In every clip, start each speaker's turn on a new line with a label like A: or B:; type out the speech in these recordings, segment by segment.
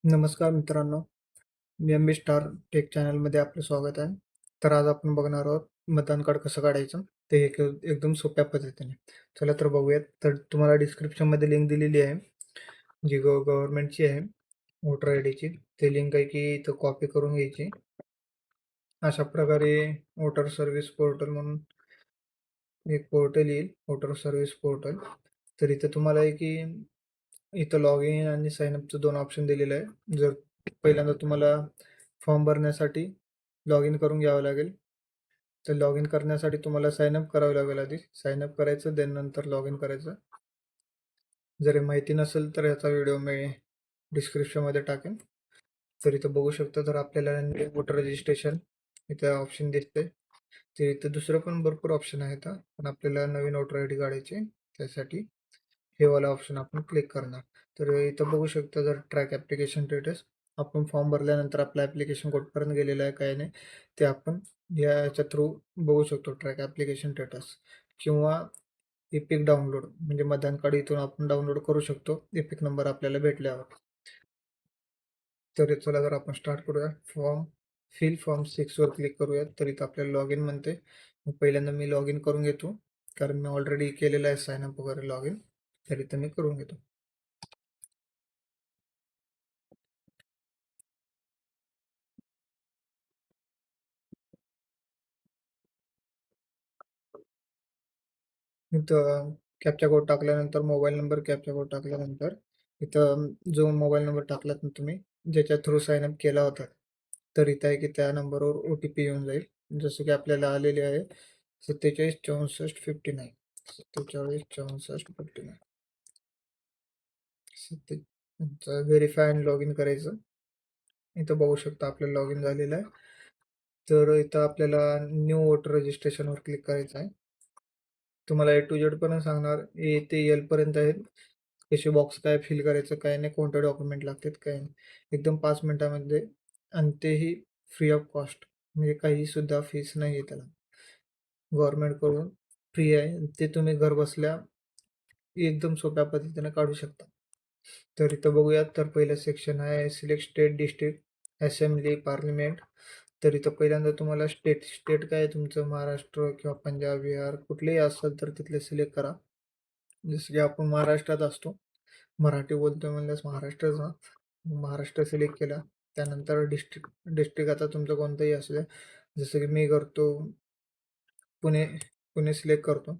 A: नमस्कार मित्रांनो, मी MB star take चॅनलमध्ये आपलं स्वागत आहे. तर आज आपण बघणार आहोत मतदान कार्ड कसं काढायचं ते एकदम सोप्या पद्धतीने. चला तर बघूयात. तर तुम्हाला डिस्क्रिप्शनमध्ये लिंक दिलेली आहे, जी गव्हर्नमेंटची आहे, वोटर आयडीची. ते लिंक आहे की इथं कॉपी करून घ्यायची. अशा प्रकारे वोटर सर्व्हिस पोर्टल म्हणून एक पोर्टल येईल, वोटर सर्व्हिस पोर्टल. तर इथं तुम्हाला आहे की इथं लॉग इन आणि साइन अपचं 2 ऑप्शन दिलेलं आहे. जर पहिल्यांदा तुम्हाला फॉर्म भरण्यासाठी लॉग इन करून घ्यावं लागेल. तर लॉग इन करण्यासाठी तुम्हाला साइन अप करावं लागेल आधी. साइन अप करायचं, देन नंतर लॉग इन करायचं. जर हे माहिती नसेल तर याचा व्हिडिओ मी डिस्क्रिप्शनमध्ये टाकेन. तर इथं बघू शकता, तर आपल्याला वोटर रजिस्ट्रेशन इथं ऑप्शन दिसतंय. तर इथं दुसरं पण भरपूर ऑप्शन आहेत हां. पण आपल्याला नवीन वोटर आयडी काढायची त्यासाठी हे वाला ऑप्शन आपण क्लिक करणार. तर इथं बघू शकता, जर ट्रॅक ॲप्लिकेशन स्टेटस आपण फॉर्म भरल्यानंतर आपलं ॲप्लिकेशन कुठपर्यंत गेलेलं आहे, काय नाही, ते आपण याच्या थ्रू बघू शकतो, ट्रॅक ॲप्लिकेशन स्टेटस. किंवा एपिक डाउनलोड म्हणजे मतदान कार्ड इथून आपण डाउनलोड करू शकतो, एपिक नंबर आपल्याला भेटल्यावर. तर चला, जर आपण स्टार्ट करूया. फिल फॉर्म 6 वर क्लिक करूयात. तर इथं आपल्याला लॉग इन म्हणते. मग पहिल्यांदा मी लॉग इन करून घेतो, कारण मी ऑलरेडी केलेलं आहे साइन अप वगैरे लॉग इन. तर इथं मी करून घेतो. इथं कॅप्चा कोड टाकल्यानंतर मोबाईल नंबर कॅप्चा कोड टाकल्यानंतर इथं जो मोबाईल नंबर टाकलात ना तुम्ही, ज्याच्या थ्रू साइन अप केला होता, तर इथं आहे की त्या नंबरवर ओ-टी-पी येऊन जाईल. जसं की आपल्याला आलेले आहे 47 64 59. 47 64 59. व्हेरीफाय आणि लॉग इन करायचं. इथं बघू शकता आपलं लॉग इन झालेलं आहे. तर इथं आपल्याला न्यू वोटर रजिस्ट्रेशनवर क्लिक करायचं आहे. तुम्हाला ए टू झेड पर्यंत सांगणार, ए ते एल पर्यंत आहेत. कसे बॉक्स काय फिल करायचं, काय नाही, कोणते डॉक्युमेंट लागतात, काय नाही. एकदम 5 मिनिटामध्ये, आणि तेही फ्री ऑफ कॉस्ट, म्हणजे काही सुद्धा फीस नाही आहे त्याला. गव्हर्नमेंटकडून फ्री आहे. ते तुम्ही घरबसल्या एकदम सोप्या पद्धतीने काढू शकता. तर इथं बघूयात, तर पहिलं सेक्शन आहे select state, district, assembly, parliament. तर इथं पहिल्यांदा तुम्हाला स्टेट स्टेट काय आहे तुमचं, महाराष्ट्र किंवा पंजाब, बिहार कुठलेही असेल तर तिथले सिलेक्ट करा. जसं की आपण महाराष्ट्रात असतो, मराठी बोलतोय म्हणल्यास महाराष्ट्राचा महाराष्ट्र सिलेक्ट केला. त्यानंतर डिस्ट्रिक्ट डिस्ट्रिक्ट आता तुमचं कोणतंही असू द्या. जसं की मी करतो पुणे, पुणे सिलेक्ट करतो.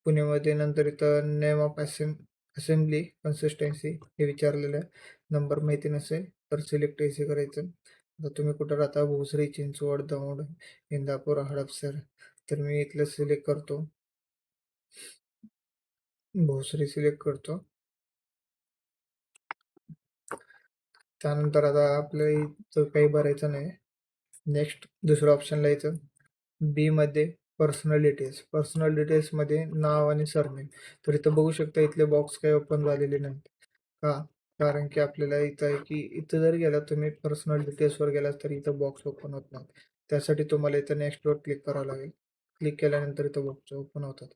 A: पुण्यामध्ये नंतर इथं नेम ऑफ असेंब्ली कन्सिस्टन्सी हे विचारलेलं आहे. नंबर माहिती नसेल तर सिलेक्ट एसी करायचं. आता तुम्ही कुठं राहता, भोसरी, चिंचवड, दौंड, इंदापूर, हडपसर. तर मी इथलं सिलेक्ट करतो, भोसरी सिलेक्ट करतो. त्यानंतर आता आपल्या इथं काही भरायचं नाही. नेक्स्ट दुसऱ्या ऑप्शनला यायचं. बीमध्ये पर्सनल डिटेल्समध्ये नाव आणि सरनेम. तर इथं बघू शकता इथले बॉक्स काही ओपन झालेले नाहीत. का? कारण की आपल्याला इथं आहे की इथं जर गेला तुम्ही पर्सनल डिटेल्सवर गेलात तर इथं बॉक्स ओपन होत नाही. त्यासाठी तुम्हाला इथं नेक्स्टवर क्लिक करावं लागेल. क्लिक केल्यानंतर इथं बॉक्स ओपन होतात.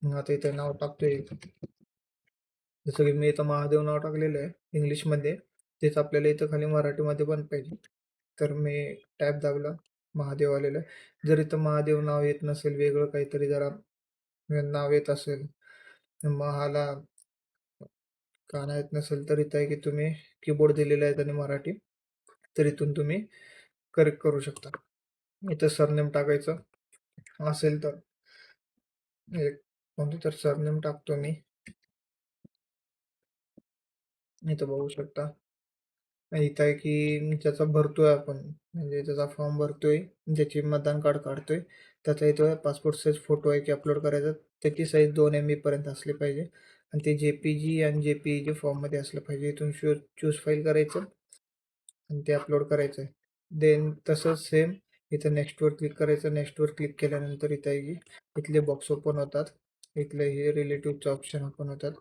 A: मग आता इथं नाव टाकतोय. जसं की मी इथं महादेव नाव टाकलेलं आहे इंग्लिशमध्ये. तेच आपल्याला इथं खाली मराठीमध्ये पण पाहिजे. तर मी टॅब दाबला, महादेव आलेलं आहे. जर इथं महादेव नाव येत नसेल, वेगळं काहीतरी जरा नाव येत असेल, महाला काना येत नसेल, तर इथं आहे की तुम्ही कीबोर्ड दिलेला आहे आणि मराठी, तर इथून तुम्ही करेक्ट करू शकता. इथं सरनेम टाकायचं असेल तर एक कोणतं तर सरनेम टाकतो मी. इथं बघू शकता. इथं आहे की ज्याचा भरतोय आपण, म्हणजे ज्याचा फॉर्म भरतोय, ज्याची मतदान कार्ड काढतोय, त्याचा इथं पासपोर्ट साईज फोटो आहे की अपलोड करायचा. त्याची साईज 2 MB पर्यंत असली पाहिजे, आणि ते JPG आणि JPEG फॉर्ममध्ये असलं पाहिजे. इथून चूज फाईल करायचं आणि ते अपलोड करायचं आहे. देन तसंच सेम इथं नेक्स्टवर क्लिक करायचं. नेक्स्टवर क्लिक केल्यानंतर इथं आहे की इथले बॉक्स ओपन होतात. इथले हे रिलेटिव्हचे ऑप्शन ओपन होतात.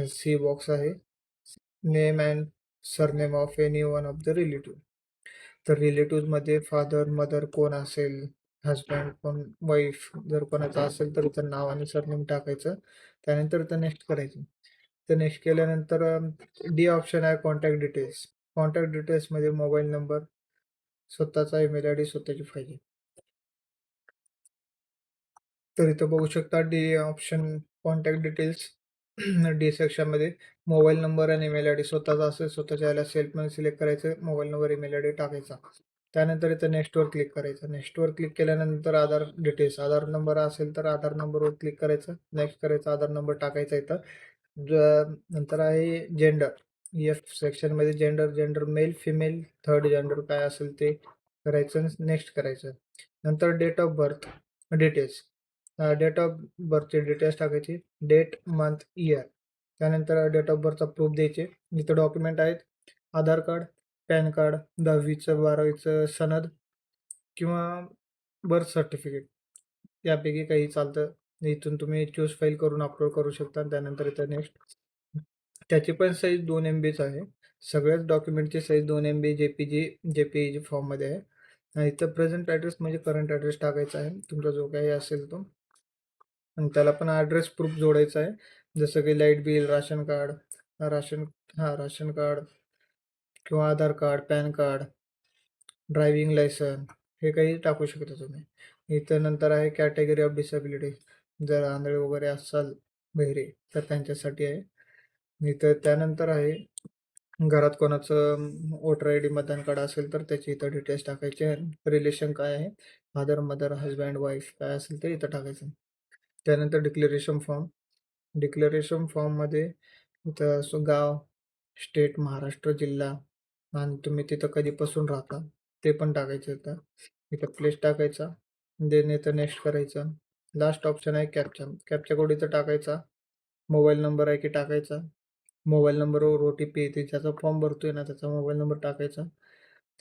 A: सी बॉक्स आहे, name and surname of any one of the relative. तर रिलेटिव्हमध्ये फादर, मदर कोण असेल, हजबंड कोण, वाईफ जर कोणाचं असेल तर इथं नाव आणि सरनेम टाकायचं. त्यानंतर इथं नेक्स्ट करायचं. तर नेक्स्ट केल्यानंतर डी ऑप्शन आहे कॉन्टॅक्ट डिटेल्स. कॉन्टॅक्ट डिटेल्समध्ये मोबाईल नंबर, स्वतःचा ईमेल आयडी स्वतःची पाहिजे. तर इथं बघू शकता D option contact details D सेक्शनमध्ये मोबाईल नंबर आणि ईमेल आयडी स्वतःचा असेल, स्वतःच्या याला सेल्फमध्ये सिलेक्ट करायचं, मोबाईल नंबर, ईमेल आयडी टाकायचा. त्यानंतर इथं नेक्स्टवर क्लिक करायचं. नेक्स्टवर क्लिक केल्यानंतर आधार डिटेल्स, आधार नंबर असेल तर आधार नंबरवर क्लिक करायचं, नेक्स्ट करायचं, आधार नंबर टाकायचा इथं. नंतर आहे जेंडर, एफ सेक्शनमध्ये gender male, female, third gender काय असेल ते करायचं, नेक्स्ट करायचं. नंतर date of birth details, date of बर्थचे डिटेल्स टाकायचे, डेट, मंथ, इयर. त्यानंतर डेट ऑफ बर्थचा प्रूफ द्यायचे. इथं डॉक्युमेंट आहेत आधार कार्ड, पॅन कार्ड, 10वीचं 12वीचं सनद किंवा बर्थ सर्टिफिकेट यापैकी काही चालतं. इथून तुम्ही चूज फाईल करून अपलोड करू शकता. त्यानंतर इथं नेक्स्ट. त्याची पण साईज 2 MBच आहे. सगळ्याच डॉक्युमेंटची साईज 2 MB JPEG फॉर्ममध्ये आहे. आणि इथं प्रेझेंट ॲड्रेस म्हणजे करंट ॲड्रेस टाकायचा आहे तुमचा जो काही असेल तो. आणि त्याला पण ॲड्रेस प्रूफ जोडायचा आहे, जसं की light bill, ration ration card किंवा Aadhaar card, PAN card, driving licence हे काही टाकू शकता तुम्ही. इथं नंतर आहे कॅटेगरी ऑफ डिसेबिलिटी, जर आंधळे वगैरे असाल, बहिरे, तर त्यांच्यासाठी आहे. इथं त्यानंतर आहे घरात कोणाचं वोटर आय डी, मतदान कार्ड असेल तर त्याची इथं डिटेल्स टाकायचे. रिलेशन काय आहे, फादर, मदर, हजबँड, वाईफ काय असेल ते इथं टाकायचं. त्यानंतर डिक्लेरेशन फॉर्ममध्ये इथं गाव, स्टेट महाराष्ट्र, जिल्हा आणि तुम्ही तिथं कधीपासून राहता ते पण टाकायचं इथं. इथं प्लेस टाकायचा, देन इथं नेक्स्ट करायचं. लास्ट ऑप्शन आहे कॅप्चा कोड इथं टाकायचा. मोबाईल नंबर आहे की टाकायचा. मोबाईल नंबरवर OTP येते, ज्याचा फॉर्म भरतोय ना त्याचा मोबाईल नंबर टाकायचा.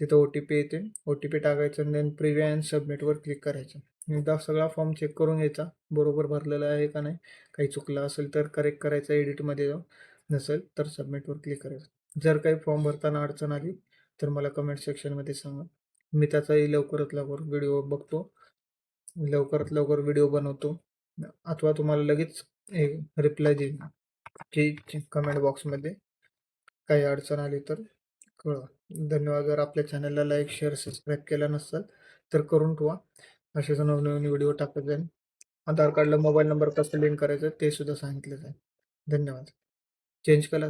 A: तिथं OTP येते, OTP टाकायचं आणि देन प्रिव्ह्यू अँड सबमिटवर क्लिक करायचं. एकदा सगळा फॉर्म चेक करून घ्यायचा, बरोबर भरलेला आहे का नाही. काही चुकलं असेल तर करेक्ट करायचं एडिटमध्ये जाऊन, नसेल तर सबमिटवर क्लिक करायचं. जर काही फॉर्म भरताना अडचण आली तर मला कमेंट सेक्शनमध्ये सांगा. मी त्याचाही लवकरात लवकर व्हिडिओ बघतो, लवकरात लवकर व्हिडिओ बनवतो, अथवा तुम्हाला लगेच रिप्लाय देईन की कमेंट बॉक्समध्ये काही अडचण आली तर कळवा. धन्यवाद. जर आपल्या चॅनलला लाईक, शेअर, सबस्क्राईब केला नसेल तर करून ठेवा. असेच नवनवीन व्हिडिओ टाकत जाईल. आधार कार्डला मोबाईल नंबर कसं लिंक करायचं ते सुद्धा सांगितलं जाईल. धन्यवाद. चेंज केला.